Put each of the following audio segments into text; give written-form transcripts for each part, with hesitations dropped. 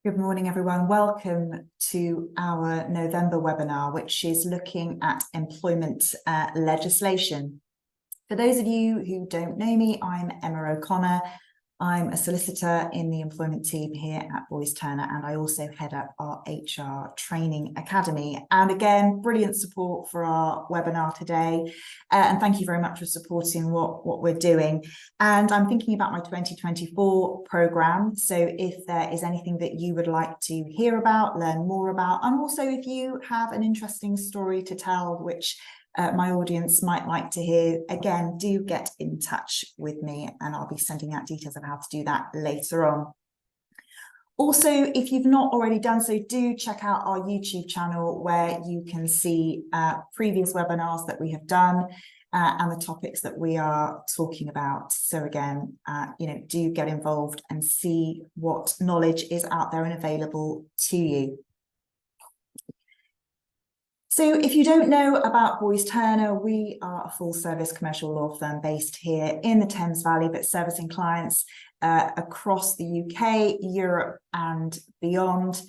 Good morning, everyone. Welcome to our November webinar, which is looking at employment legislation. For those of you who don't know me, I'm Emma O'Connor. I'm a solicitor in the employment team here at Boyce Turner, and I also head up our HR Training Academy. And again, brilliant support for our webinar today. And thank you very much for supporting what we're doing. And I'm thinking about my 2024 programme. So if there is anything that you would like to hear about, learn more about, and also if you have an interesting story to tell, which my audience might like to hear, again, do get in touch with me and I'll be sending out details of how to do that later on. Also, if you've not already done so, do check out our YouTube channel where you can see previous webinars that we have done and the topics that we are talking about. So again, do get involved and see what knowledge is out there and available to you. So if you don't know about Boyce Turner, we are a full service commercial law firm based here in the Thames Valley, but servicing clients across the UK, Europe and beyond.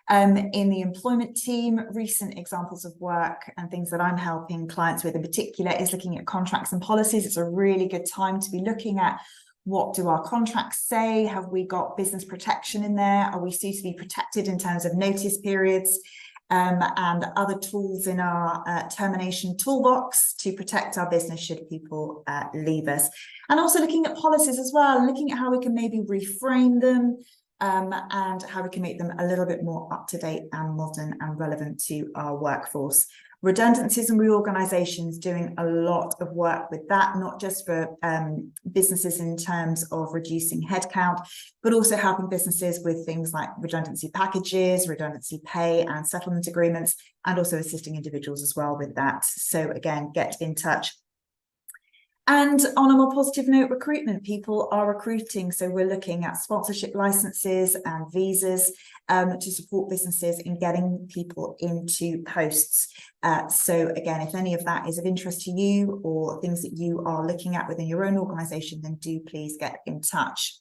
In the employment team, recent examples of work and things that I'm helping clients with in particular is looking at contracts and policies. It's a really good time to be looking at what do our contracts say? Have we got business protection in there? Are we suitably protected in terms of notice periods? And other tools in our termination toolbox to protect our business should people leave us. And also looking at policies as well, looking at how we can maybe reframe them and how we can make them a little bit more up-to-date and modern and relevant to our workforce. Redundancies and reorganisations, doing a lot of work with that, not just for businesses in terms of reducing headcount, but also helping businesses with things like redundancy packages, redundancy pay and settlement agreements, and also assisting individuals as well with that. So again, get in touch. And on a more positive note, recruitment, people are recruiting. So we're looking at sponsorship licenses and visas to support businesses in getting people into posts. So again, if any of that is of interest to you or things that you are looking at within your own organisation, then do please get in touch.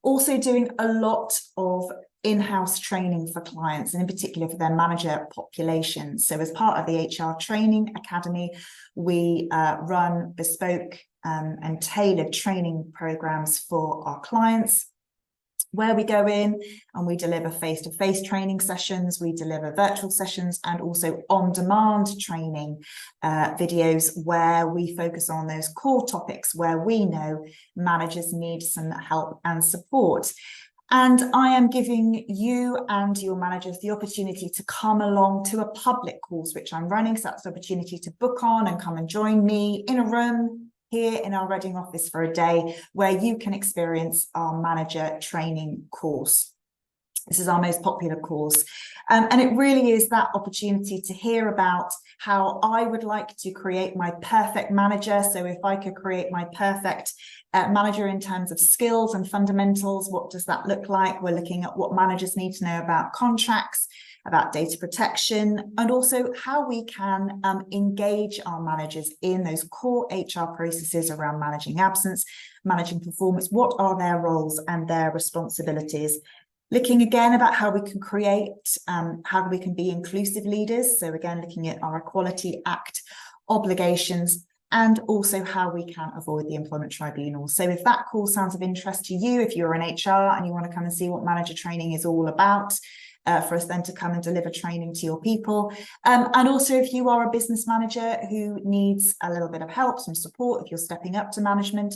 Also doing a lot of in-house training for clients, and in particular for their manager population. So as part of the HR Training Academy, we run bespoke and tailored training programs for our clients, where we go in and we deliver face-to-face training sessions, we deliver virtual sessions, and also on-demand training videos where we focus on those core topics where we know managers need some help and support. And I am giving you and your managers the opportunity to come along to a public course, which I'm running. So that's the opportunity to book on and come and join me in a room here in our Reading office for a day where you can experience our manager training course. This is our most popular course. And it really is that opportunity to hear about how I would like to create my perfect manager. So if I could create my perfect manager in terms of skills and fundamentals, what does that look like? We're looking at what managers need to know about contracts, about data protection, and also how we can engage our managers in those core HR processes around managing absence, managing performance. What are their roles and their responsibilities? Looking again about how we can create, how we can be inclusive leaders. So again, looking at our Equality Act obligations, and also how we can avoid the employment tribunal. So if that course sounds of interest to you, if you're in HR and you want to come and see what manager training is all about, for us then to come and deliver training to your people. And also if you are a business manager who needs a little bit of help, some support, if you're stepping up to management,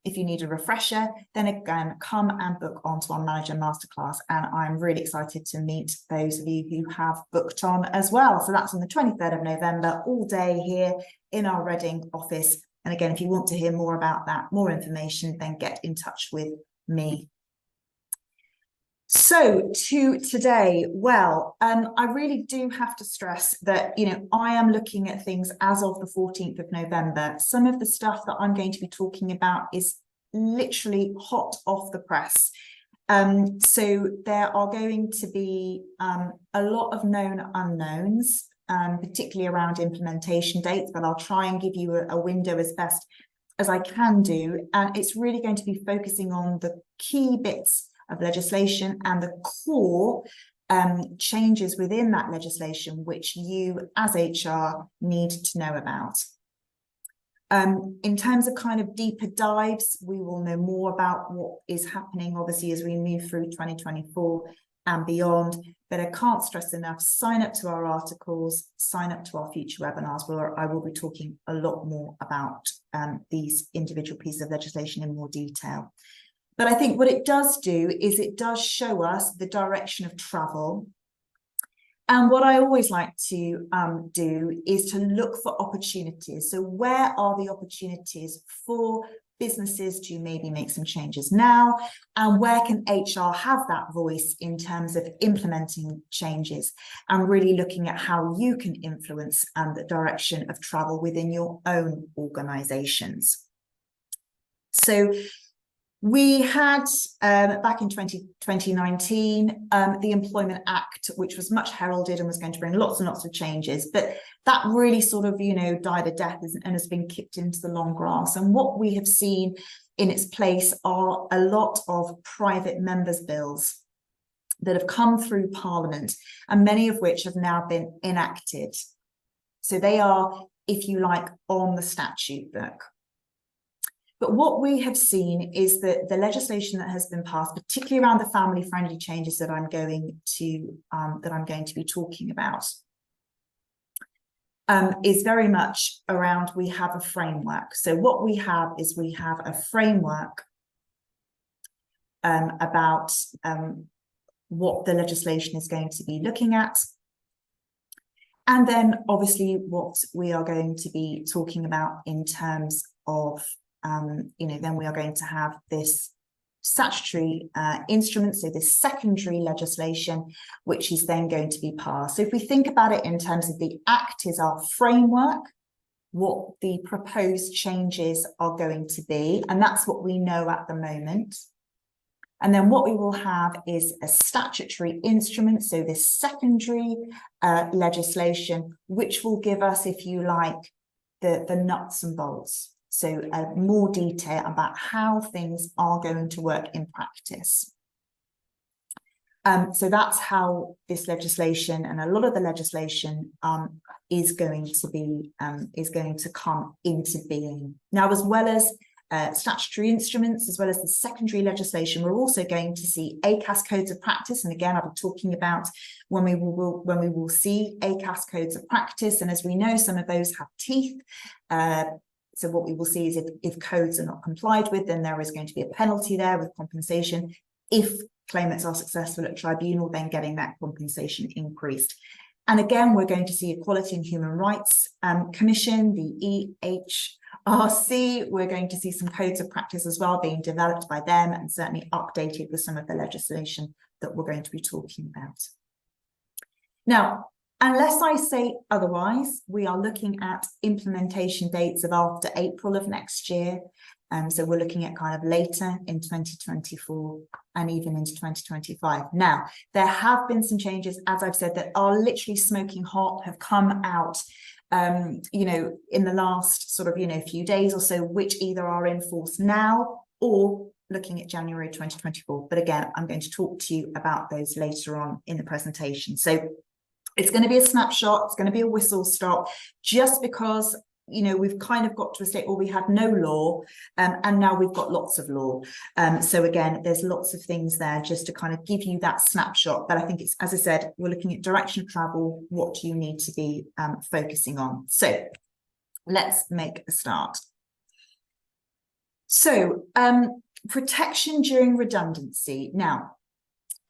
if you need a refresher, then again, come and book onto our manager masterclass. And I'm really excited to meet those of you who have booked on as well. So that's on the 23rd of November, all day here in our Reading office. And again, if you want to hear more about that, more information, then get in touch with me. So to today, well, I really do have to stress that, I am looking at things as of the 14th of November. Some of the stuff that I'm going to be talking about is literally hot off the press. So there are going to be a lot of known unknowns, particularly around implementation dates, but I'll try and give you a window as best as I can do. And it's really going to be focusing on the key bits of legislation and the core changes within that legislation which you as HR need to know about. In terms of kind of deeper dives, we will know more about what is happening, obviously, as we move through 2024 and beyond. But I can't stress enough, sign up to our articles, sign up to our future webinars, where I will be talking a lot more about these individual pieces of legislation in more detail. But I think what it does do is it does show us the direction of travel. And what I always like to do is to look for opportunities. So where are the opportunities for businesses to maybe make some changes now? And where can HR have that voice in terms of implementing changes and really looking at how you can influence the direction of travel within your own organizations? So we had, back in 2019, the Employment Act, which was much heralded and was going to bring lots and lots of changes, but that really sort of, died a death and has been kicked into the long grass. And what we have seen in its place are a lot of private members' bills that have come through Parliament, and many of which have now been enacted. So they are, if you like, on the statute book. But what we have seen is that the legislation that has been passed, particularly around the family-friendly changes that I'm going to be talking about, is very much around, we have a framework. So what we have is we have a framework about what the legislation is going to be looking at. And then obviously what we are going to be talking about in terms of then we are going to have this statutory instrument, so this secondary legislation, which is then going to be passed. So if we think about it in terms of the Act is our framework, what the proposed changes are going to be, and that's what we know at the moment. And then what we will have is a statutory instrument, so this secondary legislation, which will give us, if you like, the nuts and bolts. So more detail about how things are going to work in practice. So that's how this legislation and a lot of the legislation is going to come into being. Now, as well as statutory instruments, as well as the secondary legislation, we're also going to see ACAS codes of practice. And again, I'll be talking about when we will see ACAS codes of practice. And as we know, some of those have teeth. So what we will see is if codes are not complied with, then there is going to be a penalty there with compensation. If claimants are successful at tribunal, then getting that compensation increased. And again, we're going to see Equality and Human Rights Commission, the EHRC. We're going to see some codes of practice as well being developed by them and certainly updated with some of the legislation that we're going to be talking about. Now, unless I say otherwise, we are looking at implementation dates of after April of next year. So we're looking at kind of later in 2024 and even into 2025. Now, there have been some changes, as I've said, that are literally smoking hot, have come out, in the last sort of, few days or so, which either are in force now or looking at January 2024. But again, I'm going to talk to you about those later on in the presentation. So it's going to be a snapshot, it's going to be a whistle stop, just because, we've kind of got to a state where we had no law, and now we've got lots of law. So again, there's lots of things there just to kind of give you that snapshot. But I think it's, as I said, we're looking at direction of travel, what do you need to be focusing on? So let's make a start. So protection during redundancy. Now,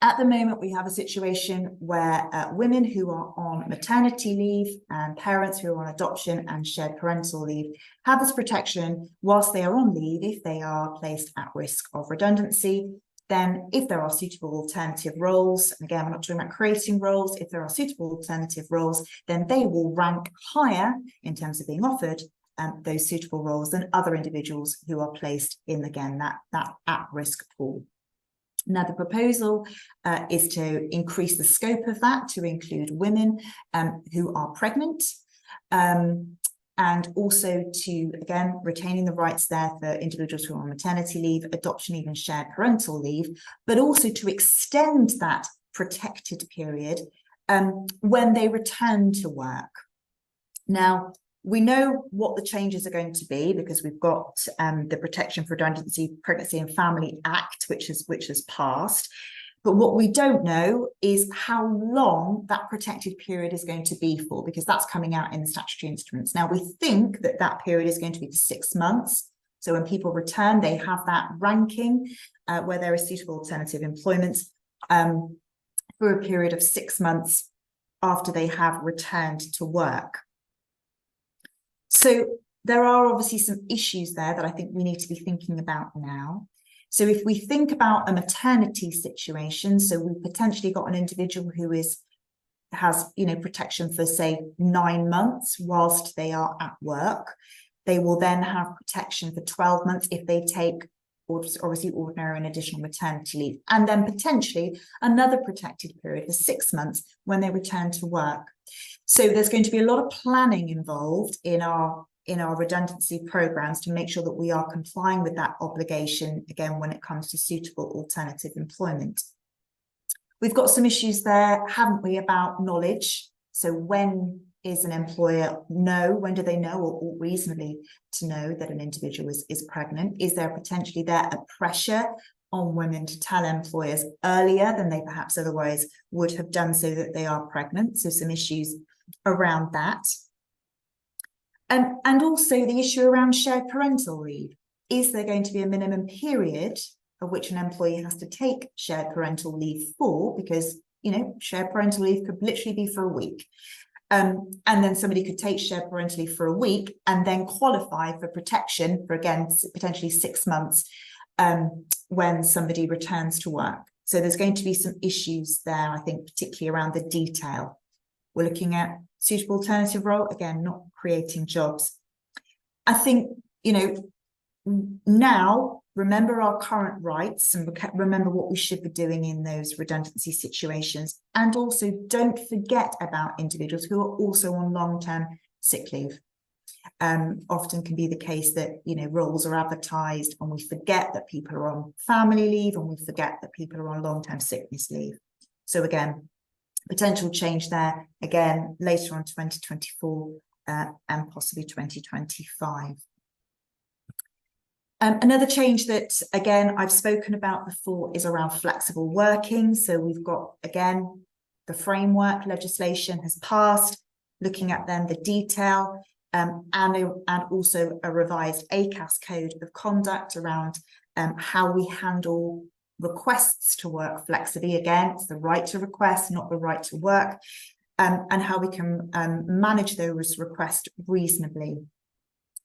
at the moment, we have a situation where women who are on maternity leave and parents who are on adoption and shared parental leave have this protection whilst they are on leave if they are placed at risk of redundancy. Then if there are suitable alternative roles, and again, we're not talking about creating roles, if there are suitable alternative roles, then they will rank higher in terms of being offered those suitable roles than other individuals who are placed in, again, that at-risk pool. Now, the proposal is to increase the scope of that to include women who are pregnant, and also to, again, retaining the rights there for individuals who are on maternity leave, adoption leave and shared parental leave, but also to extend that protected period when they return to work. Now, we know what the changes are going to be because we've got the Protection for Redundancy, Pregnancy and Family Act, which has passed. But what we don't know is how long that protected period is going to be for, because that's coming out in the statutory instruments. Now, we think that that period is going to be for 6 months. So when people return, they have that ranking where there is suitable alternative employment for a period of 6 months after they have returned to work. So there are obviously some issues there that I think we need to be thinking about now. So if we think about a maternity situation, so we've potentially got an individual who has protection for, say, 9 months whilst they are at work. They will then have protection for 12 months if they take obviously ordinary and additional maternity leave, and then potentially another protected period for 6 months when they return to work. So there's going to be a lot of planning involved in our redundancy programs to make sure that we are complying with that obligation, again, when it comes to suitable alternative employment. We've got some issues there, haven't we, about knowledge. So when is an employer when do they know or ought reasonably to know that an individual is pregnant? Is there potentially a pressure on women to tell employers earlier than they perhaps otherwise would have done so that they are pregnant? So some issues around that. And also the issue around shared parental leave. Is there going to be a minimum period of which an employee has to take shared parental leave for? Because, shared parental leave could literally be for a week. And then somebody could take shared parental leave for a week and then qualify for protection for, again, potentially 6 months when somebody returns to work. So there's going to be some issues there, I think, particularly around the detail. We're looking at suitable alternative role, again, not creating jobs. I think, now remember our current rights and remember what we should be doing in those redundancy situations. And also don't forget about individuals who are also on long-term sick leave. Often can be the case that, roles are advertised and we forget that people are on family leave and we forget that people are on long-term sickness leave. So again, potential change there, again, later on 2024 and possibly 2025. Another change that, again, I've spoken about before is around flexible working. So we've got, again, the framework legislation has passed, looking at then the detail and also a revised ACAS code of conduct around how we handle requests to work flexibly. Again, it's the right to request, not the right to work, and how we can manage those requests reasonably.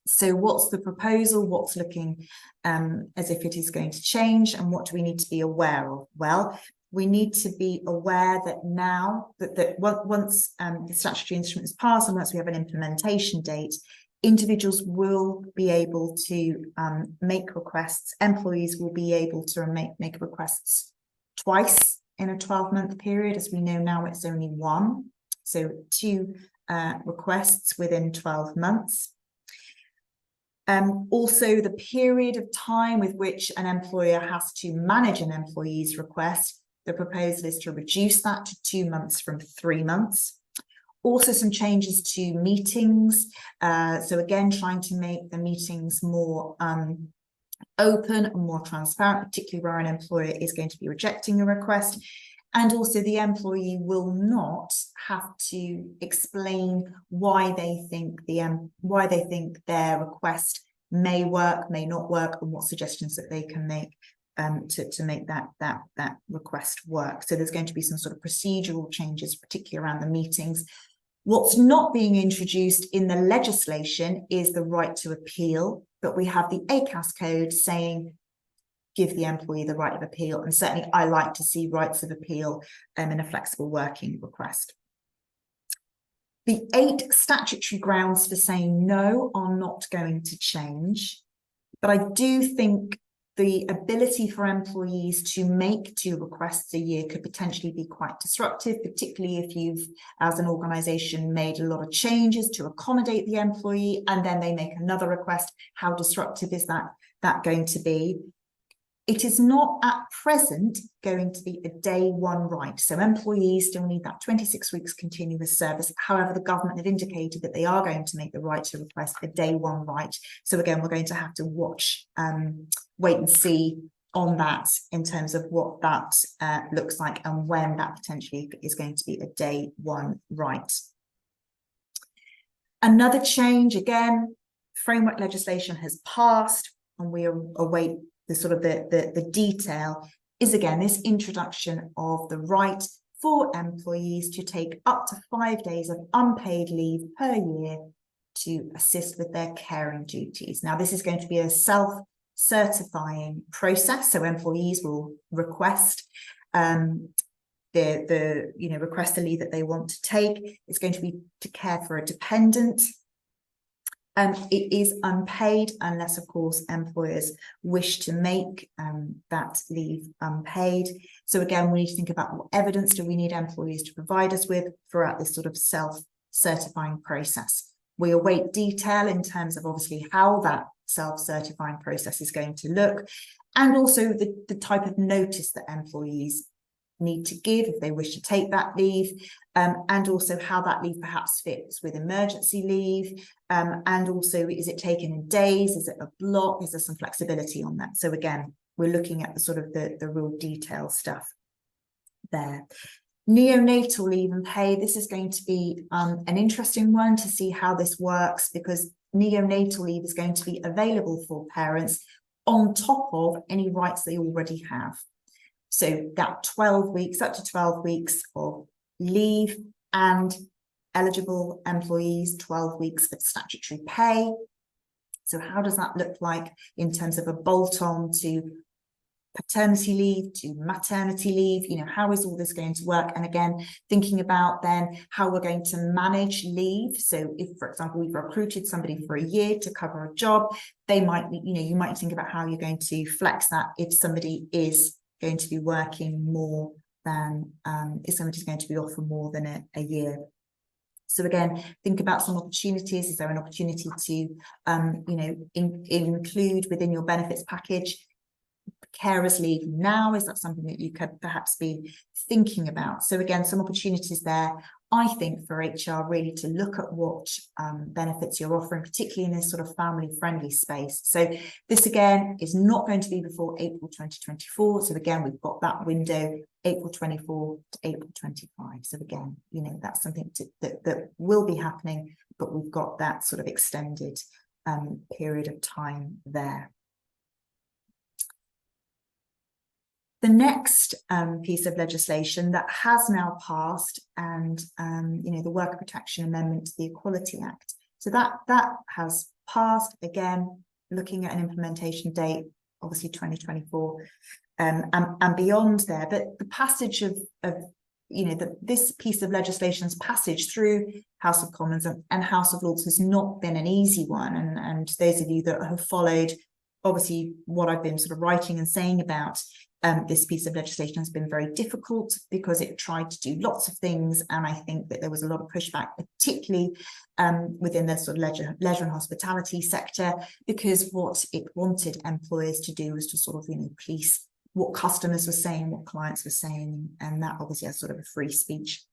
So what's the proposal? What's looking as if it is going to change, and what do we need to be aware of? Well, we need to be aware that now that once the statutory instrument is passed and once we have an implementation date, individuals will be able to make requests. Employees will be able to make requests twice in a 12-month period. As we know now, it's only one. So 2 requests within 12 months. Also, the period of time with which an employer has to manage an employee's request, the proposal is to reduce that to 2 months from 3 months. Also, some changes to meetings. So again, trying to make the meetings more open and more transparent, particularly where an employer is going to be rejecting a request. And also the employee will not have to explain why they think their request may work, may not work, and what suggestions that they can make to make that request work. So there's going to be some sort of procedural changes, particularly around the meetings. What's not being introduced in the legislation is the right to appeal, but we have the ACAS code saying give the employee the right of appeal, and certainly I like to see rights of appeal in a flexible working request. The 8 statutory grounds for saying no are not going to change, but I do think the ability for employees to make 2 requests a year could potentially be quite disruptive, particularly if you've, as an organisation, made a lot of changes to accommodate the employee, and then they make another request. How disruptive is that going to be? It is not at present going to be a day 1 right. So employees still need that 26 weeks continuous service. However, the government have indicated that they are going to make the right to request a day 1 right. So again, we're going to have to wait and see on that in terms of what that looks like and when that potentially is going to be a day 1 right. Another change, again, framework legislation has passed and we await the detail, is again this introduction of the right for employees to take up to 5 days of unpaid leave per year to assist with their caring duties. Now, this is going to be a self-certifying process, so employees will request request the leave that they want to take. It's going to be to care for a dependent. It is unpaid unless, of course, employers wish to make that leave unpaid. So again, we need to think about what evidence do we need employees to provide us with throughout this sort of self-certifying process. We await detail in terms of obviously how that self-certifying process is going to look, and also the type of notice that employees need to give if they wish to take that leave, and also how that leave perhaps fits with emergency leave, and also is it taken in days, is it a block, is there some flexibility on that? So again, we're looking at the sort of the real detail stuff there. Neonatal leave and pay, this is going to be an interesting one to see how this works, because neonatal leave is going to be available for parents on top of any rights they already have. So that 12 weeks, up to 12 weeks of leave, and eligible employees, 12 weeks of statutory pay. So how does that look like in terms of a bolt-on to paternity leave, to maternity leave? You know, how is all this going to work? And again, thinking about then how we're going to manage leave. So if, for example, we've recruited somebody for a year to cover a job, they might, you might think about how you're going to flex that if somebody is going to be working more than, if somebody's going to be off for more than a year. So again, think about some opportunities. Is there an opportunity to, include within your benefits package carers leave now? Is that something that you could perhaps be thinking about? So again, some opportunities there, I think, for HR really to look at what benefits you're offering, particularly in this sort of family-friendly space. So this again is not going to be before April 2024. So again, we've got that window, April 24 to April 25. So again, that's something that will be happening, but we've got that sort of extended period of time there. The next piece of legislation that has now passed, and the Worker Protection Amendment to the Equality Act. So that has passed, again, looking at an implementation date, obviously 2024, and beyond there. But the passage of this piece of legislation's passage through House of Commons and House of Lords has not been an easy one. And those of you that have followed, obviously, what I've been sort of writing and saying about this piece of legislation has been very difficult because it tried to do lots of things, and I think that there was a lot of pushback, particularly within the sort of leisure and hospitality sector, because what it wanted employers to do was to sort of police what customers were saying, what clients were saying, and that obviously has sort of a free speech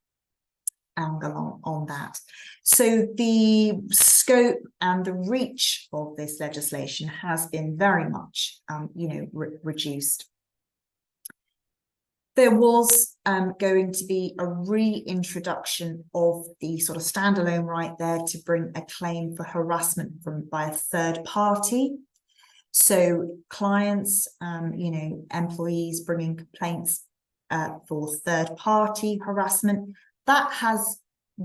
angle on that. So the scope and the reach of this legislation has been very much reduced. There was going to be a reintroduction of the sort of standalone right there to bring a claim for harassment by a third party. So clients, employees bringing complaints for third party harassment, that has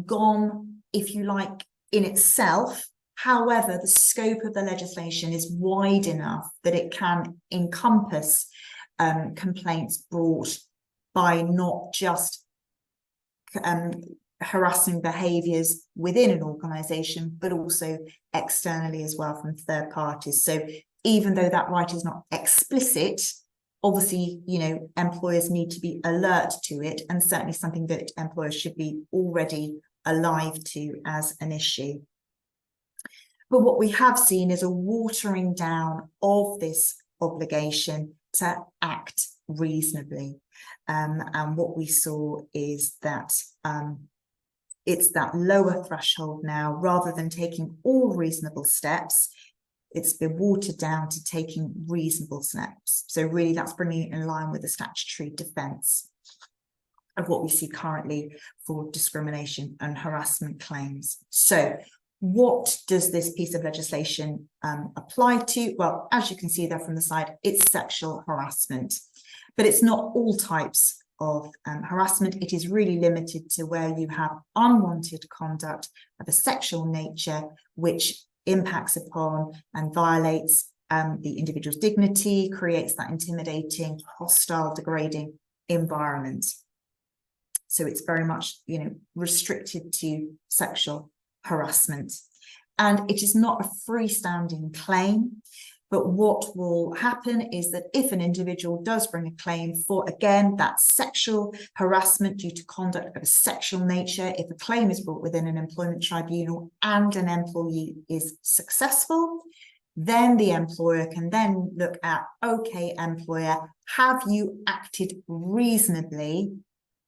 gone, if you like, in itself. However, the scope of the legislation is wide enough that it can encompass complaints brought by not just harassing behaviours within an organisation, but also externally as well from third parties. So even though that right is not explicit, obviously, you know, employers need to be alert to it, and certainly something that employers should be already alive to as an issue. But what we have seen is a watering down of this obligation to act reasonably. And what we saw is that it's that lower threshold now, rather than taking all reasonable steps, it's been watered down to taking reasonable steps. So really that's bringing it in line with the statutory defence of what we see currently for discrimination and harassment claims. So what does this piece of legislation apply to? Well, as you can see there from the side, it's sexual harassment, but it's not all types of harassment. It is really limited to where you have unwanted conduct of a sexual nature, which impacts upon and violates the individual's dignity, creates that intimidating, hostile, degrading environment. So it's very much, you know, restricted to sexual harassment. And it is not a freestanding claim, but what will happen is that if an individual does bring a claim for, again, that sexual harassment due to conduct of a sexual nature, if a claim is brought within an employment tribunal and an employee is successful, then the employer can then look at, okay, employer, have you acted reasonably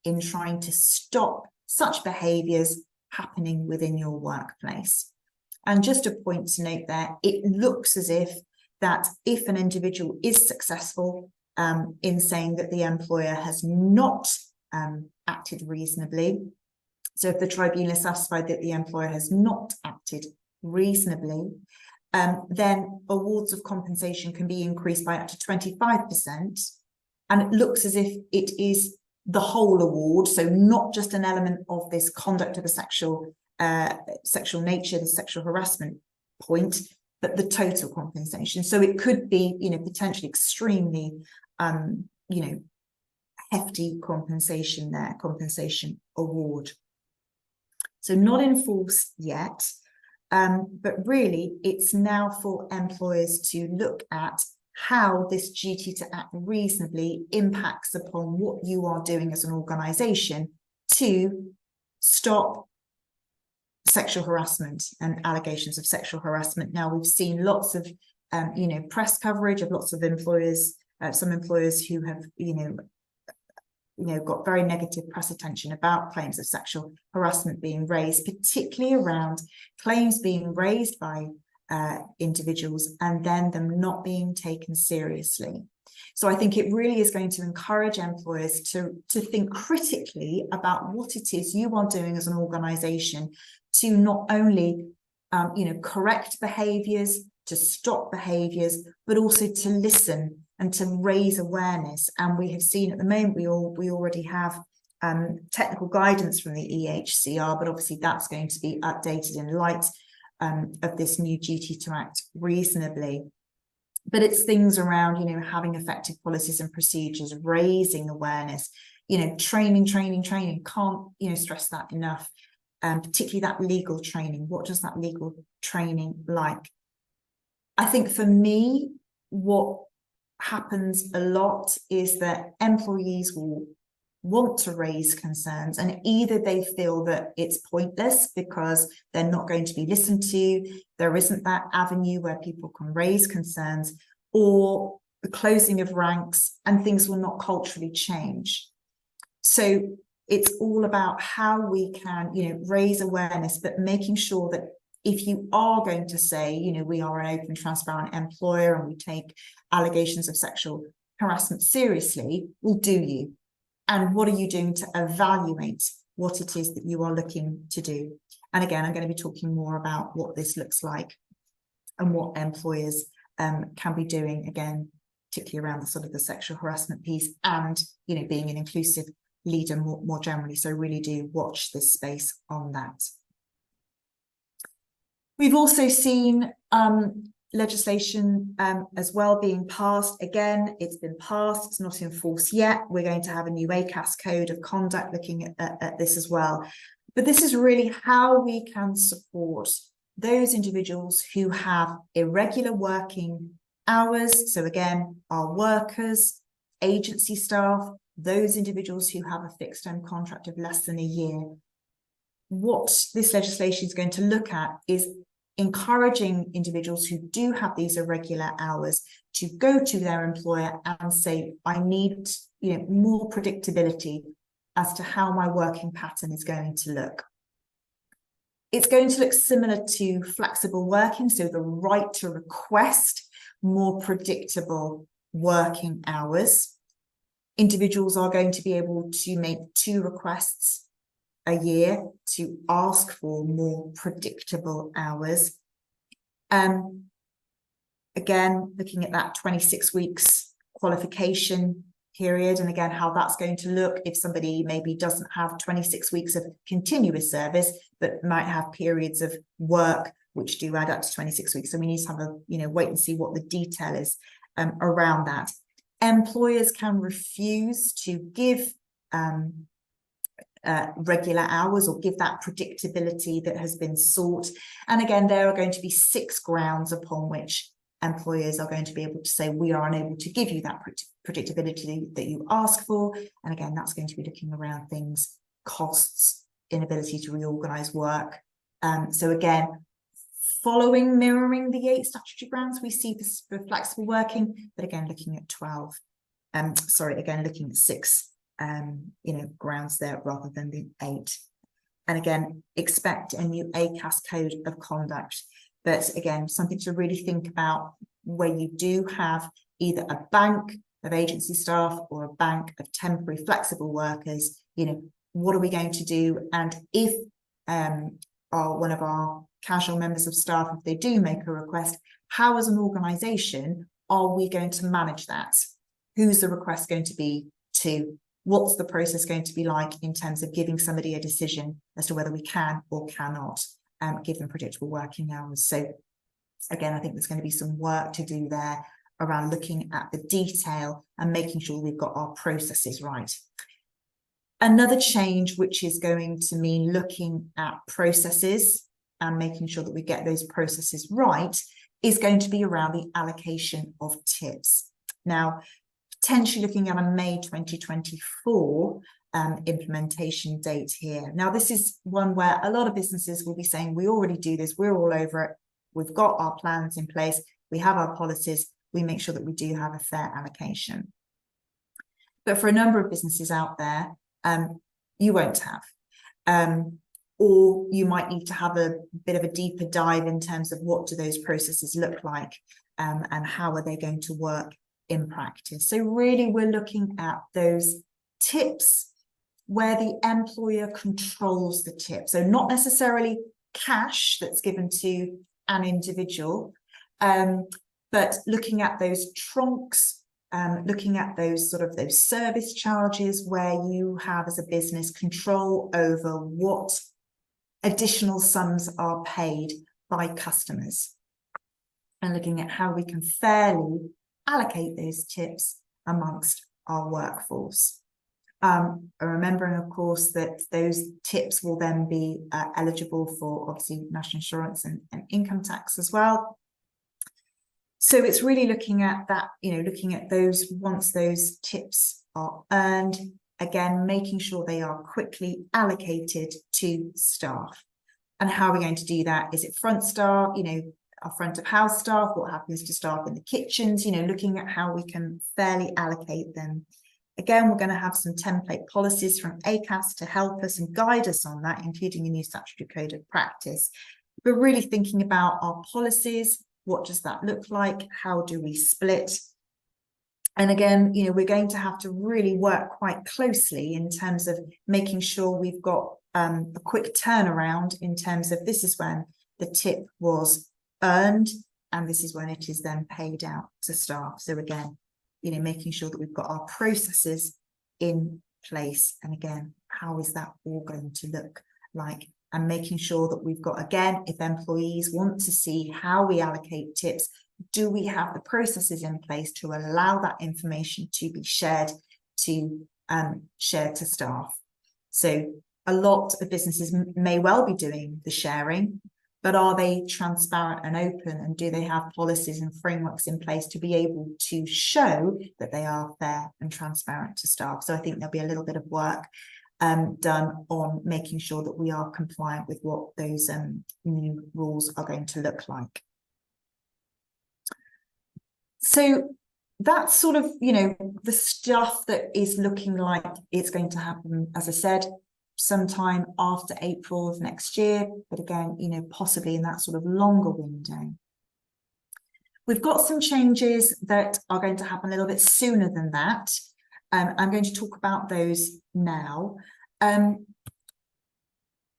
in trying to stop such behaviours happening within your workplace? And just a point to note there, it looks as if that if an individual is successful in saying that the employer has not acted reasonably, so if the tribunal is satisfied that the employer has not acted reasonably, then awards of compensation can be increased by up to 25%. And it looks as if it is the whole award, so not just an element of this conduct of a sexual nature, the sexual harassment point, but the total compensation. So it could be, you know, potentially extremely, you know, hefty compensation there, compensation award. So not in force yet, but really it's now for employers to look at how this duty to act reasonably impacts upon what you are doing as an organisation to stop sexual harassment and allegations of sexual harassment. Now, we've seen lots of, you know, press coverage of lots of employers, some employers who have, you know, got very negative press attention about claims of sexual harassment being raised, particularly around claims being raised by individuals and then them not being taken seriously. So I think it really is going to encourage employers to think critically about what it is you are doing as an organisation to not only, you know, correct behaviours, to stop behaviours, but also to listen and to raise awareness. And we have seen at the moment, we already have technical guidance from the EHCR, but obviously that's going to be updated in light of this new duty to act reasonably. But it's things around, you know, having effective policies and procedures, raising awareness, you know, training, can't, you know, stress that enough. Particularly that legal training. What does that legal training like? I think for me, what happens a lot is that employees will want to raise concerns, and either they feel that it's pointless because they're not going to be listened to, there isn't that avenue where people can raise concerns, or the closing of ranks and things will not culturally change. So it's all about how we can, you know, raise awareness, but making sure that if you are going to say, you know, we are an open, transparent employer and we take allegations of sexual harassment seriously, well, do you? And what are you doing to evaluate what it is that you are looking to do? And again, I'm going to be talking more about what this looks like and what employers can be doing, again, particularly around the sort of the sexual harassment piece and, you know, being an inclusive leader more generally. So really do watch this space on that. We've also seen legislation as well being passed. Again, it's been passed, it's not in force yet. We're going to have a new ACAS code of conduct looking at this as well. But this is really how we can support those individuals who have irregular working hours. So again, our workers, agency staff, those individuals who have a fixed term contract of less than a year. What this legislation is going to look at is encouraging individuals who do have these irregular hours to go to their employer and say, I need, more predictability as to how my working pattern is going to look. It's going to look similar to flexible working, so the right to request more predictable working hours. Individuals are going to be able to make 2 requests a year to ask for more predictable hours. Again, looking at that 26 weeks qualification period, and again, how that's going to look if somebody maybe doesn't have 26 weeks of continuous service, but might have periods of work which do add up to 26 weeks. So we need to have a, wait and see what the detail is around that. Employers can refuse to give regular hours or give that predictability that has been sought. And again, there are going to be 6 grounds upon which employers are going to be able to say, we are unable to give you that predictability that you ask for. And again, that's going to be looking around things, costs, inability to reorganize work. So again, mirroring the 8 statutory grounds we see for flexible working, but again, looking at 6 grounds there rather than the 8. And again, expect a new ACAS code of conduct. But again, something to really think about where you do have either a bank of agency staff or a bank of temporary flexible workers, what are we going to do? And if one of our casual members of staff, if they do make a request, how as an organisation are we going to manage that? Who's the request going to be to? What's the process going to be like in terms of giving somebody a decision as to whether we can or cannot give them predictable working hours? So again, I think there's going to be some work to do there around looking at the detail and making sure we've got our processes right. Another change, which is going to mean looking at processes and making sure that we get those processes right, is going to be around the allocation of tips. Now, potentially looking at a May 2024 implementation date here. Now, this is one where a lot of businesses will be saying, we already do this, we're all over it, we've got our plans in place, we have our policies, we make sure that we do have a fair allocation. But for a number of businesses out there, you won't have. Or you might need to have a bit of a deeper dive in terms of what do those processes look like and how are they going to work in practice. So really we're looking at those tips where the employer controls the tip. So not necessarily cash that's given to an individual, but looking at those trunks, looking at those service charges where you have as a business control over what additional sums are paid by customers, and looking at how we can fairly allocate those tips amongst our workforce. Remembering, of course, that those tips will then be eligible for obviously national insurance and income tax as well. So it's really looking at that, looking at those once those tips are earned, again, making sure they are quickly allocated to staff. And how are we going to do that? Is it front staff, our front of house staff? What happens to staff in the kitchens? Looking at how we can fairly allocate them. Again, we're going to have some template policies from ACAS to help us and guide us on that, including a new statutory code of practice. We're really thinking about our policies. What does that look like? How do we split? And again, we're going to have to really work quite closely in terms of making sure we've got a quick turnaround in terms of this is when the tip was earned and this is when it is then paid out to staff. So again, making sure that we've got our processes in place. And again, how is that all going to look like? And making sure that we've got, again, if employees want to see how we allocate tips, do we have the processes in place to allow that information to be shared to staff? So a lot of businesses may well be doing the sharing, but are they transparent and open, and do they have policies and frameworks in place to be able to show that they are fair and transparent to staff? So I think there'll be a little bit of work done on making sure that we are compliant with what those new rules are going to look like. So that's sort of, you know, the stuff that is looking like it's going to happen, as I said, sometime after April of next year, but again, you know, possibly in that sort of longer window. We've got some changes that are going to happen a little bit sooner than that. I'm going to talk about those now.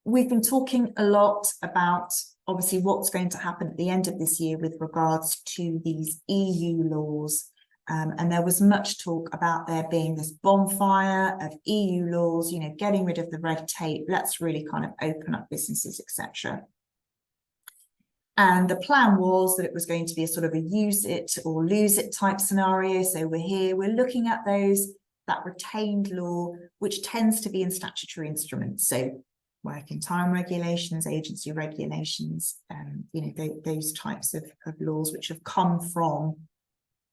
We've been talking a lot about obviously what's going to happen at the end of this year with regards to these EU laws. And there was much talk about there being this bonfire of EU laws, you know, getting rid of the red tape, let's really kind of open up businesses, etc. And the plan was that it was going to be a sort of a use it or lose it type scenario. So we're looking at that retained law, which tends to be in statutory instruments. So working time regulations, agency regulations, you know, those types of laws which have come from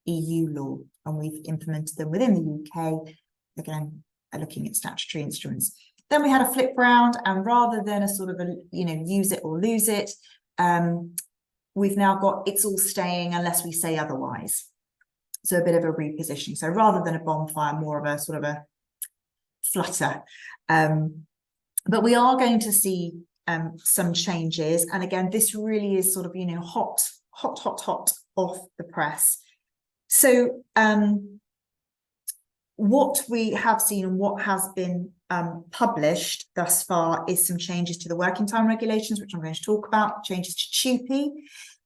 EU law, and we've implemented them within the UK, again, looking at statutory instruments. Then we had a flip round, and rather than a sort of a, you know, use it or lose it, we've now got it's all staying unless we say otherwise. So a bit of a repositioning. So rather than a bonfire, more of a sort of a flutter. But we are going to see some changes. And again, this really is sort of, you know, hot off the press. So what we have seen and what has been published thus far is some changes to the working time regulations, which I'm going to talk about, changes to TUPE,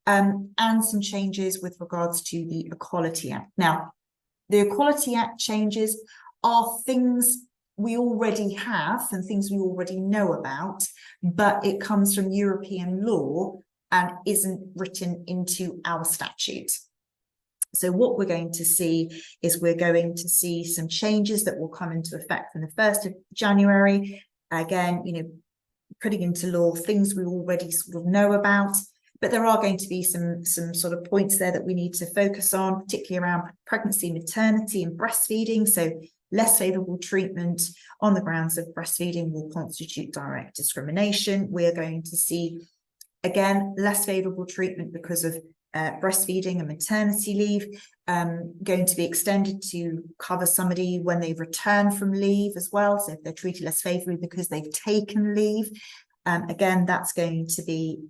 and some changes with regards to the Equality Act. Now, the Equality Act changes are things we already have and things we already know about, but it comes from European law and isn't written into our statute. So what we're going to see is we're going to see some changes that will come into effect from the 1st of January. Again, you know, putting into law things we already sort of know about, but there are going to be some sort of points there that we need to focus on, particularly around pregnancy, maternity and breastfeeding. So less favourable treatment on the grounds of breastfeeding will constitute direct discrimination. We're going to see, again, less favourable treatment because of breastfeeding and maternity leave going to be extended to cover somebody when they return from leave as well. So if they're treated less favourably because they've taken leave, again, that's going to be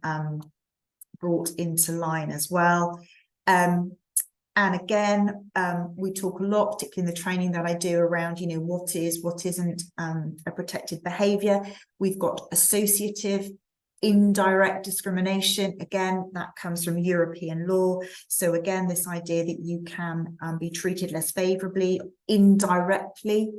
brought into line as well. And again, we talk a lot, particularly in the training that I do around, you know, what isn't a protected behaviour. We've got associative indirect discrimination. Again, that comes from European law. So again, this idea that you can be treated less favourably indirectly,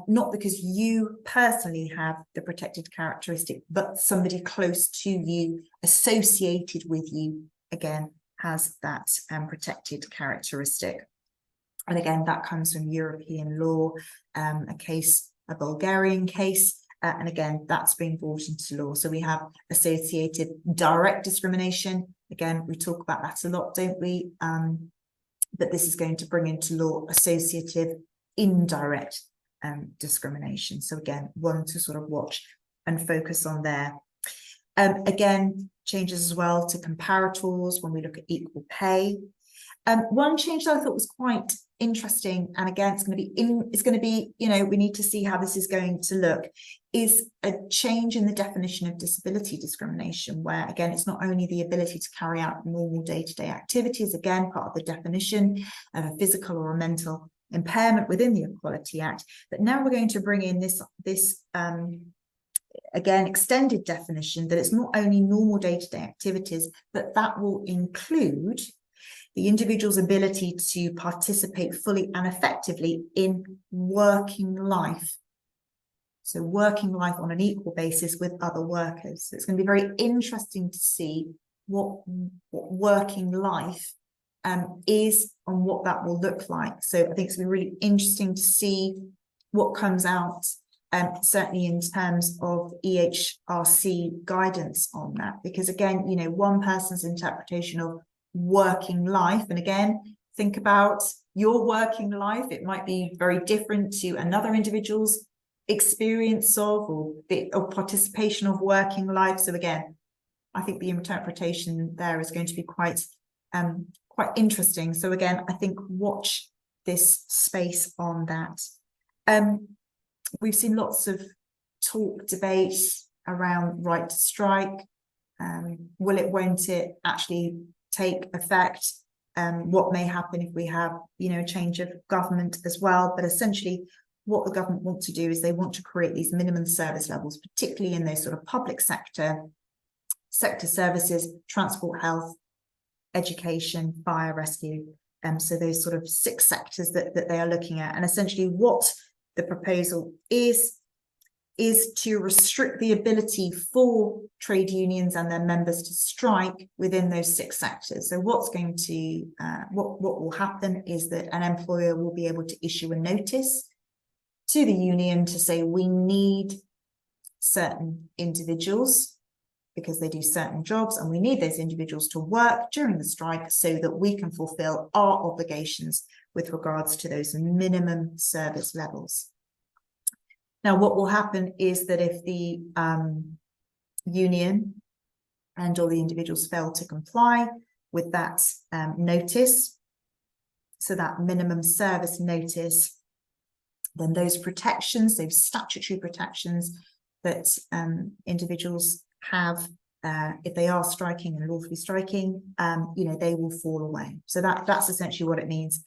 not because you personally have the protected characteristic, but somebody close to you, associated with you, again, has that protected characteristic. And again, that comes from European law, a Bulgarian case, and again, that's been brought into law. So we have associated direct discrimination. Again, we talk about that a lot, don't we? But this is going to bring into law associative indirect discrimination. So again, one to sort of watch and focus on there. Again, changes as well to comparators when we look at equal pay. One change that I thought was quite interesting, and again, it's going to be, you know, we need to see how this is going to look, is a change in the definition of disability discrimination, where again, it's not only the ability to carry out normal day-to-day activities, again, part of the definition of a physical or a mental impairment within the Equality Act, but now we're going to bring in this again, extended definition that it's not only normal day-to-day activities, but that will include the individual's ability to participate fully and effectively in working life. So working life on an equal basis with other workers. So it's going to be very interesting to see what working life is and what that will look like. So I think it's going to be really interesting to see what comes out certainly in terms of EHRC guidance on that, because again, you know, one person's interpretation of working life, and again, think about your working life, it might be very different to another individual's experience of or participation of working life. So again, I think the interpretation there is going to be quite interesting. So again, I think watch this space on that. We've seen lots of talk, debate around right to strike. Will it, won't it actually take effect? What may happen if we have, you know, a change of government as well? But essentially, what the government want to do is they want to create these minimum service levels, particularly in those sort of public sector services, transport, health, education, fire, rescue. So those sort of 6 sectors that they are looking at. And essentially what the proposal is to restrict the ability for trade unions and their members to strike within those 6 sectors. So what's going to, what will happen is that an employer will be able to issue a notice to the union to say, we need certain individuals because they do certain jobs, and we need those individuals to work during the strike so that we can fulfill our obligations with regards to those minimum service levels. Now, what will happen is that if the union and all the individuals fail to comply with that notice, so that minimum service notice, then those protections, those statutory protections that individuals have, if they are striking and lawfully striking, you know, they will fall away. So that's essentially what it means.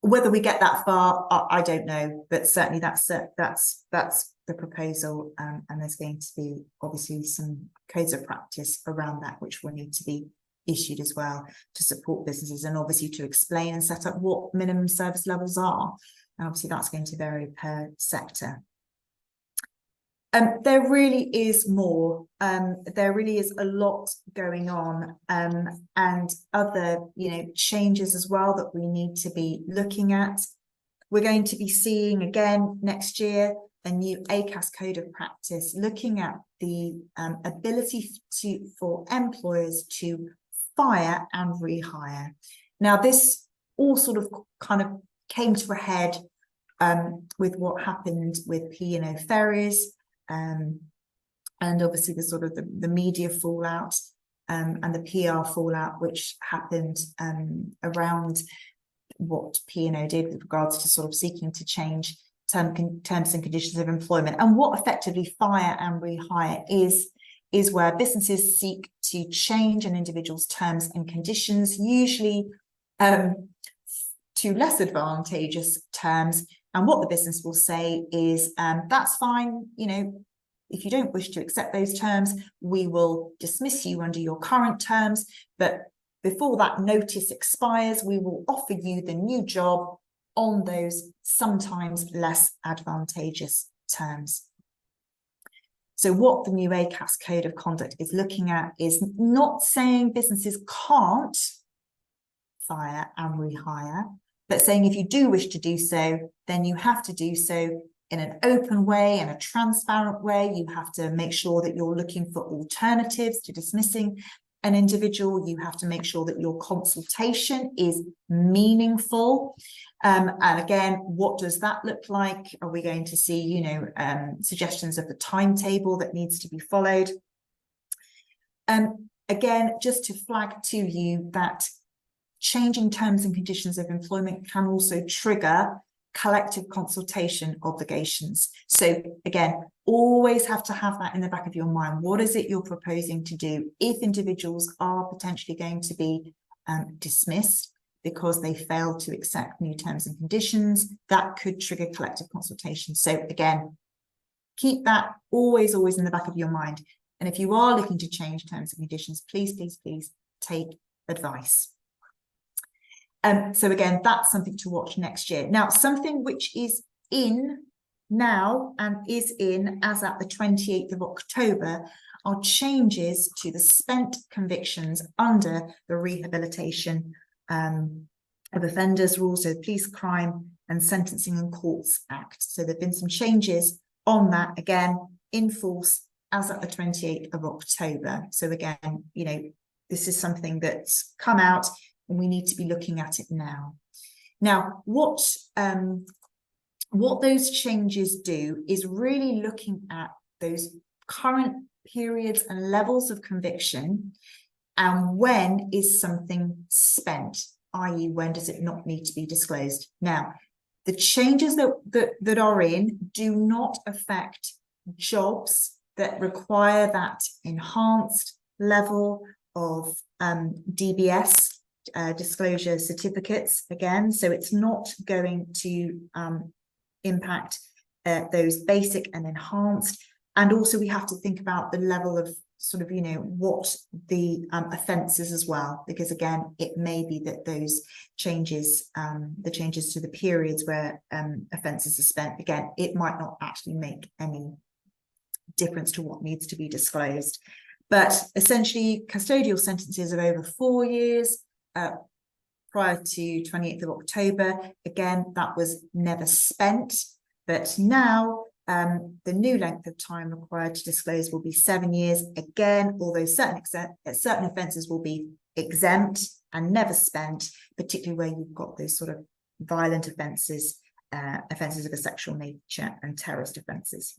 Whether we get that far, I don't know, but certainly that's the proposal, and there's going to be obviously some codes of practice around that, which will need to be issued as well to support businesses, and obviously to explain and set up what minimum service levels are. And obviously that's going to vary per sector. There really is more. There really is a lot going on, and other, you know, changes as well that we need to be looking at. We're going to be seeing again next year a new ACAS code of practice, looking at the ability for employers to fire and rehire. Now, this all sort of kind of came to a head with what happened with P&O ferries. And obviously the sort of the media fallout and the PR fallout which happened around what P&O did with regards to sort of seeking to change terms and conditions of employment. And what effectively fire and rehire is where businesses seek to change an individual's terms and conditions, usually to less advantageous terms. And what the business will say is, that's fine, you know, if you don't wish to accept those terms, we will dismiss you under your current terms. But before that notice expires, we will offer you the new job on those sometimes less advantageous terms. So what the new ACAS Code of Conduct is looking at is not saying businesses can't fire and rehire, but saying if you do wish to do so, then you have to do so in an open way and a transparent way. You have to make sure that you're looking for alternatives to dismissing an individual. You have to make sure that your consultation is meaningful. And again, what does that look like? Are we going to see, you know, suggestions of the timetable that needs to be followed? Again, just to flag to you that changing terms and conditions of employment can also trigger collective consultation obligations. So again, always have to have that in the back of your mind. What is it you're proposing to do if individuals are potentially going to be dismissed because they failed to accept new terms and conditions? That could trigger collective consultation. So again, keep that always in the back of your mind. And if you are looking to change terms and conditions, please take advice. So again, that's something to watch next year. Now, something which is in now and is in as at the 28th of October are changes to the spent convictions under the Rehabilitation of Offenders Rule, so police crime and Sentencing and Courts Act. So there have been some changes on that, again, in force as at the 28th of October. So again, you know, this is something that's come out and we need to be looking at it now. Now, what those changes do is really looking at those current periods and levels of conviction and when is something spent, i.e. when does it not need to be disclosed. Now, the changes that are in do not affect jobs that require that enhanced level of DBS disclosure certificates again. So it's not going to impact those basic and enhanced. And also we have to think about the level of sort of, you know, what the offences as well, because again, it may be that those changes, the changes to the periods where offences are spent, again, it might not actually make any difference to what needs to be disclosed. But essentially, custodial sentences of over 4 years prior to 28th of October, again, that was never spent. But now the new length of time required to disclose will be 7 years. Again, although certain offences will be exempt and never spent, particularly where you've got those sort of violent offences, offences of a sexual nature and terrorist offences.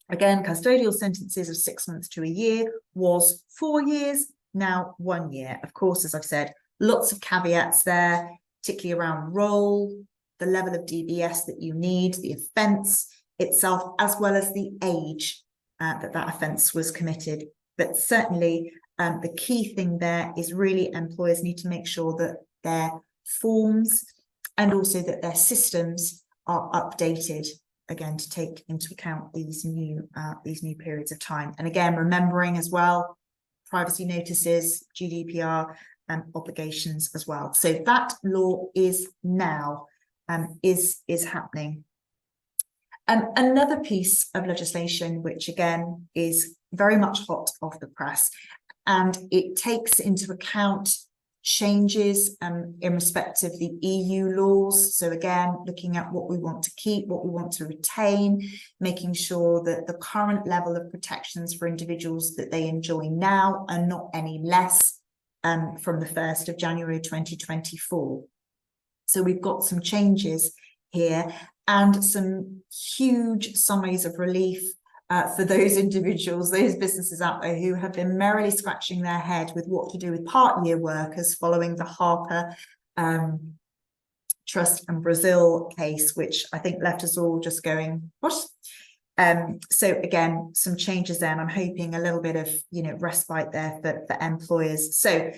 Again, custodial sentences of 6 months to a year was 4 years, now 1 year. Of course, as I've said, lots of caveats there, particularly around role, the level of DBS that you need, the offence itself, as well as the age that offence was committed. But certainly the key thing there is really employers need to make sure that their forms and also that their systems are updated, again, to take into account these new periods of time. And again, remembering as well, privacy notices, GDPR obligations as well. So that law is now is happening. Another piece of legislation, which again is very much hot off the press, and it takes into account changes in respect of the EU laws. So again, looking at what we want to keep, what we want to retain, making sure that the current level of protections for individuals that they enjoy now are not any less from the 1st of January 2024. So we've got some changes here and some huge sighs of relief for those individuals, those businesses out there who have been merrily scratching their head with what to do with part-year workers following the Harper Trust and Brazil case, which I think left us all just going, what? So again, some changes there, and I'm hoping a little bit of, you know, respite there for employers. So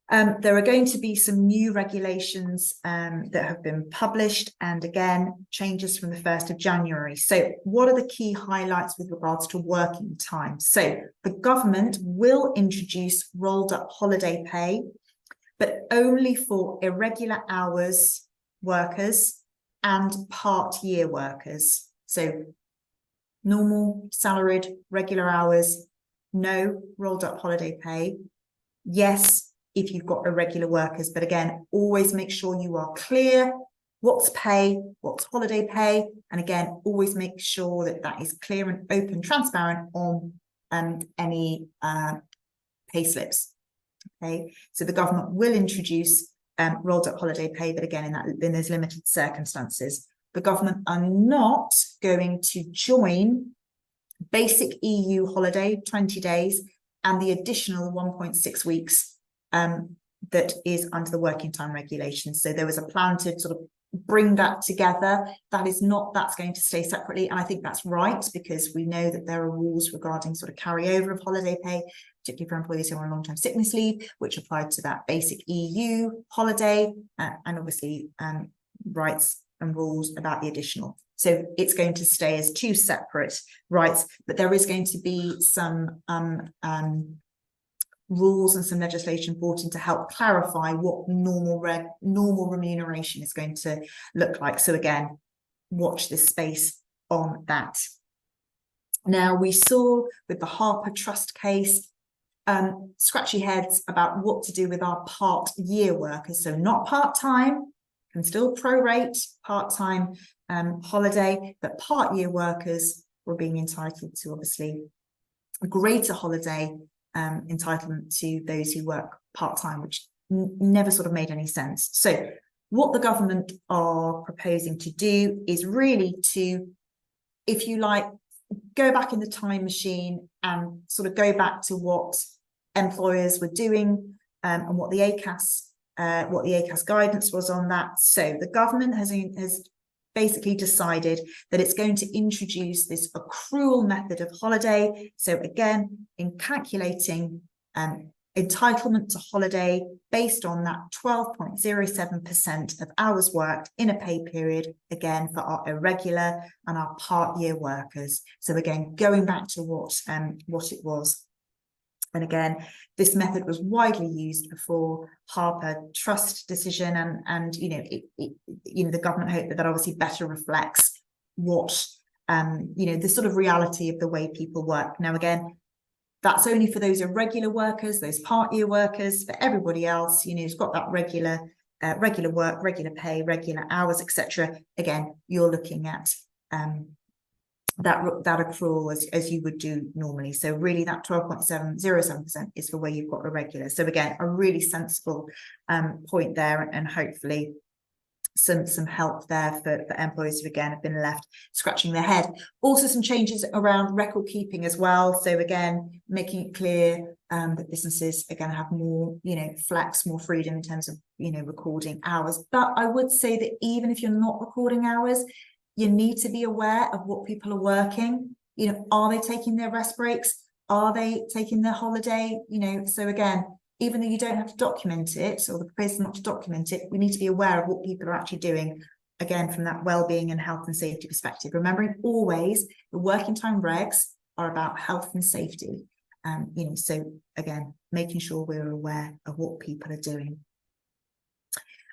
there are going to be some new regulations that have been published, and again, changes from the 1st of January. So what are the key highlights with regards to working time? So the government will introduce rolled up holiday pay, but only for irregular hours workers and part-year workers. So normal, salaried, regular hours, no rolled up holiday pay. Yes, if you've got irregular workers, but again, always make sure you are clear what's pay, what's holiday pay, and again, always make sure that that is clear and open, transparent on any pay slips. Okay, so the government will introduce rolled up holiday pay, but again, in those limited circumstances. The government are not going to join basic EU holiday, 20 days, and the additional 1.6 weeks that is under the working time regulations. So there was a plan to sort of bring that together. That's going to stay separately. And I think that's right, because we know that there are rules regarding sort of carryover of holiday pay, particularly for employees who are on long-term sickness leave, which applied to that basic EU holiday, and obviously rights and rules about the additional. So it's going to stay as two separate rights, but there is going to be some rules and some legislation brought in to help clarify what normal remuneration is going to look like. So again, watch this space on that. Now, we saw with the Harper Trust case, scratchy heads about what to do with our part-year workers. So not part-time, can still prorate part-time holiday, but part-year workers were being entitled to obviously a greater holiday entitlement to those who work part-time, which never sort of made any sense. So what the government are proposing to do is really to, if you like, go back in the time machine and sort of go back to what employers were doing and what the ACAS guidance was on that. So the government has basically decided that it's going to introduce this accrual method of holiday. So again, in calculating entitlement to holiday based on that 12.07% of hours worked in a pay period, again, for our irregular and our part-year workers. So again, going back to what it was. And again, this method was widely used before Harper Trust decision, and the government hoped that obviously better reflects what the sort of reality of the way people work. Now again, that's only for those irregular workers, those part-year workers. For everybody else, who's got that regular work, regular pay, regular hours, etc. Again, you're looking at that accrual as you would do normally. So really that 12.707% is for where you've got irregular. So again, a really sensible point there, and hopefully some help there for employees who again have been left scratching their head. Also some changes around record keeping as well. So again, making it clear that businesses are going to have more, flex, more freedom in terms of, recording hours. But I would say that even if you're not recording hours, you need to be aware of what people are working. Are they taking their rest breaks? Are they taking their holiday? So again, even though you don't have to document it, or the proposal not to document it, we need to be aware of what people are actually doing, again, from that well-being and health and safety perspective. Remembering always the working time regs are about health and safety. So again, making sure we're aware of what people are doing.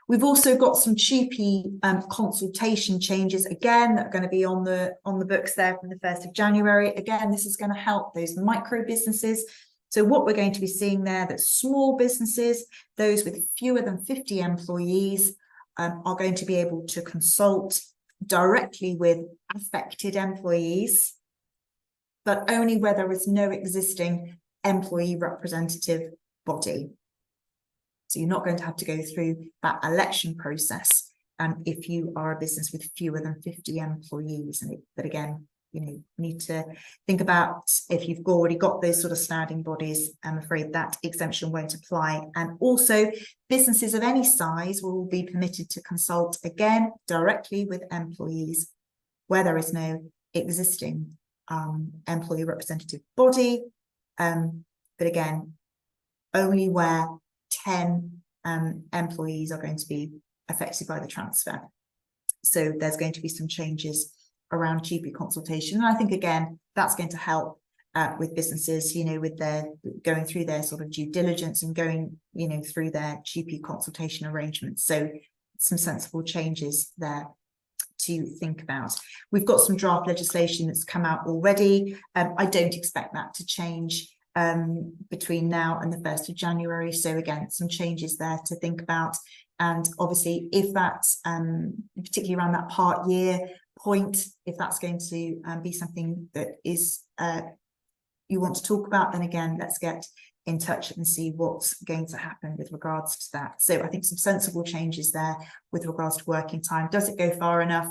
We've also got some TUPE consultation changes, again, that are going to be on the books there from the 1st of January. Again, this is going to help those micro businesses. So what we're going to be seeing there, that small businesses, those with fewer than 50 employees, are going to be able to consult directly with affected employees, but only where there is no existing employee representative body. So you're not going to have to go through that election process if you are a business with fewer than 50 employees. But again, need to think about if you've already got those sort of standing bodies. I'm afraid that exemption won't apply. And also, businesses of any size will be permitted to consult again directly with employees where there is no existing employee representative body. But again, only where 10 employees are going to be affected by the transfer. So there's going to be some changes around TUPE consultation. And I think, again, that's going to help with businesses, with their going through their sort of due diligence and going, through their TUPE consultation arrangements. So some sensible changes there to think about. We've got some draft legislation that's come out already. I don't expect that to change between now and the 1st of January. So again, some changes there to think about. And obviously, if that's particularly around that part year point, if that's going to be something that is you want to talk about, then again, let's get in touch and see what's going to happen with regards to that. So I think some sensible changes there with regards to working time. Does it go far enough?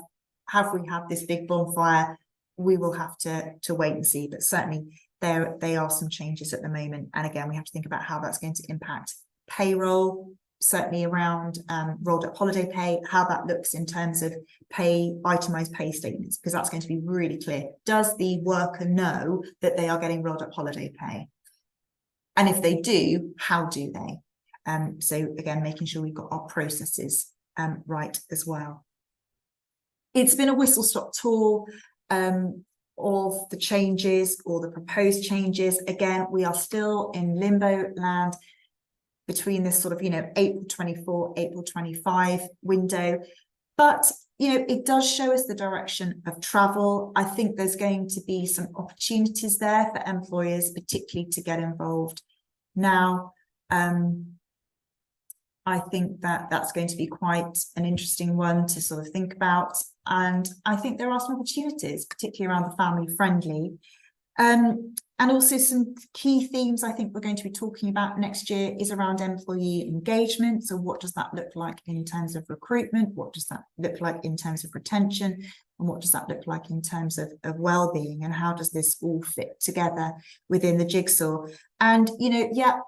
Have we had this big bonfire? We will have to wait and see, but certainly they are some changes at the moment. And again, we have to think about how that's going to impact payroll, certainly around rolled up holiday pay, how that looks in terms of itemized pay statements, because that's going to be really clear. Does the worker know that they are getting rolled up holiday pay? And if they do, how do they? So again, making sure we've got our processes right as well. It's been a whistle-stop tour of the changes or the proposed changes. Again, we are still in limbo land between this sort of, April 24, April 25 window. But, it does show us the direction of travel. I think there's going to be some opportunities there for employers, particularly to get involved now. I'm I think that that's going to be quite an interesting one to sort of think about. And I think there are some opportunities, particularly around the family friendly. And also some key themes I think we're going to be talking about next year is around employee engagement. So what does that look like in terms of recruitment? What does that look like in terms of retention? And what does that look like in terms of well-being? And how does this all fit together within the jigsaw? And, you know, yeah,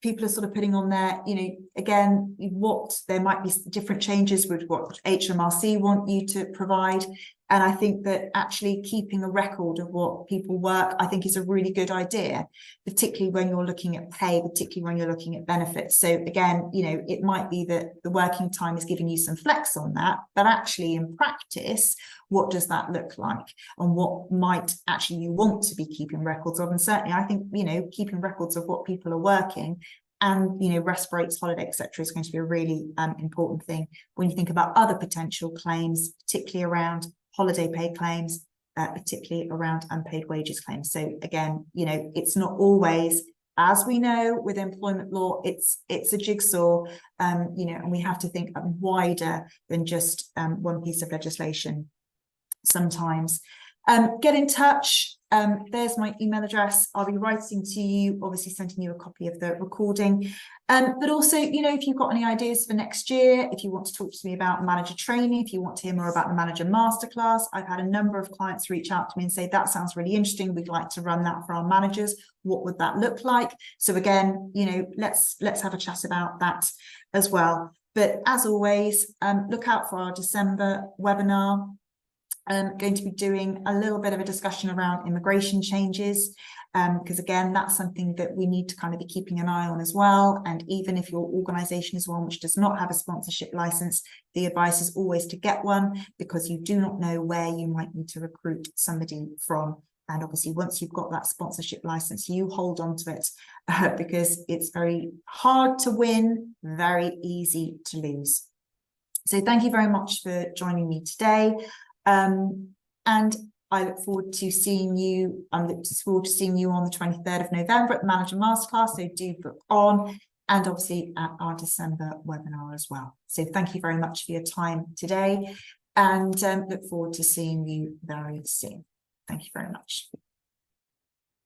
people are sort of putting on there, you know, again, what there might be different changes with what HMRC want you to provide. And I think that actually keeping a record of what people work, I think is a really good idea, particularly when you're looking at pay, particularly when you're looking at benefits. So again, you know, it might be that the working time is giving you some flex on that, but actually in practice, what does that look like? And what might actually you want to be keeping records of? And certainly I think, you know, keeping records of what people are working and, you know, rest breaks, holiday, etc., is going to be a really important thing when you think about other potential claims, particularly around holiday pay claims, particularly around unpaid wages claims. So again, you know, it's not always, as we know with employment law, it's a jigsaw, you know, and we have to think wider than just one piece of legislation sometimes. Get in touch. There's my email address. I'll be writing to you, obviously sending you a copy of the recording. But also, you know, if you've got any ideas for next year, if you want to talk to me about manager training, if you want to hear more about the manager masterclass, I've had a number of clients reach out to me and say, that sounds really interesting. We'd like to run that for our managers. What would that look like? So again, you know, let's have a chat about that as well. But as always, look out for our December webinar. Going to be doing a little bit of a discussion around immigration changes, because again, that's something that we need to kind of be keeping an eye on as well. And even if your organization is one which does not have a sponsorship license, the advice is always to get one, because you do not know where you might need to recruit somebody from. And obviously, once you've got that sponsorship license, you hold on to it, because it's very hard to win, very easy to lose. So thank you very much for joining me today. And I look forward to seeing you. I'm looking forward to seeing you on the 23rd of November at the Manager Masterclass. So do book on, and obviously at our December webinar as well. So thank you very much for your time today, and look forward to seeing you very soon. Thank you very much.